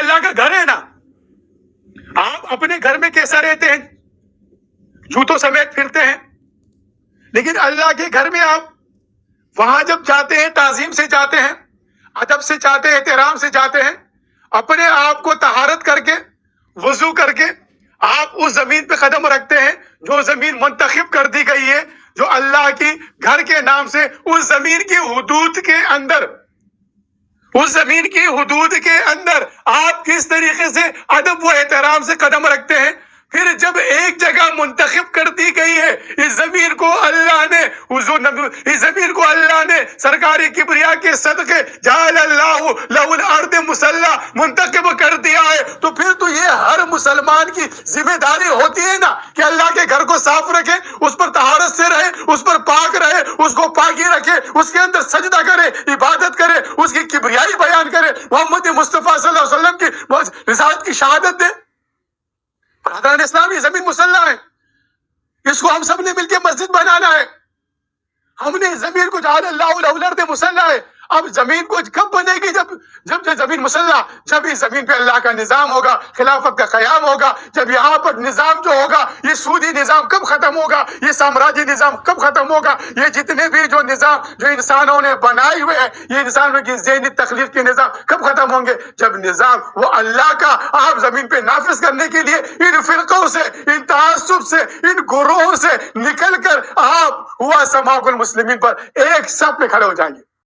اللہ کا گھر ہے نا. آپ اپنے گھر میں کیسا رہتے ہیں؟ جوتوں سمیت پھرتے ہیں. لیکن اللہ کے گھر میں آپ وہاں جب جاتے ہیں تعظیم سے جاتے ہیں, ادب سے جاتے ہیں, احترام سے جاتے ہیں, اپنے آپ کو طہارت کر کے وضو کر کے آپ اس زمین پہ قدم رکھتے ہیں جو زمین منتخب کر دی گئی ہے, جو اللہ کی گھر کے نام سے. اس زمین کی حدود کے اندر, اس زمین کی حدود کے اندر آپ کس طریقے سے ادب و احترام سے قدم رکھتے ہیں. پھر جب ایک جگہ منتخب کر دی گئی ہے, اس زمین کو اللہ نے اس زمین کو اللہ نے سرکار کبریا کے صدقے جعل اللہ لہ الارض مصلی منتخب کر دیا ہے, تو پھر تو یہ ہر مسلمان کی ذمہ داری ہوتی ہے نا کہ اللہ کے گھر کو صاف رکھے, اس پر طہارت سے رہے, اس پر پاک رہے, اس کو پاکی رکھے, اس کے اندر سجدہ کرے, عبادت کرے, اس کی کبریائی بیان کرے, محمد مصطفیٰ صلی اللہ علیہ وسلم کی رسالت کی شہادت دے. برادران اسلام, یہ زمین مسلح ہے, اس کو ہم سب نے مل کے مسجد بنانا ہے. ہم نے زمین کو جعل اللہ لہ الارض مصلی ہے. اب زمین کو کب بنے گی؟ جب زمین مسلح, جب اس زمین پہ اللہ کا نظام ہوگا, خلافت کا قیام ہوگا, جب یہاں پر نظام جو ہوگا, یہ سودی نظام کب ختم ہوگا, یہ سامراجی نظام کب ختم ہوگا, یہ جتنے بھی جو نظام جو انسانوں نے بنائے ہوئے ہیں, یہ انسانوں کی ذہنی تخلیق کے نظام کب ختم ہوں گے؟ جب نظام وہ اللہ کا آپ زمین پہ نافذ کرنے کے لیے ان فرقوں سے, ان تعصب سے, ان گروہوں سے نکل کر آپ ہوا سماع المسلمین پر ایک صف میں کھڑے ہو جائیں گے.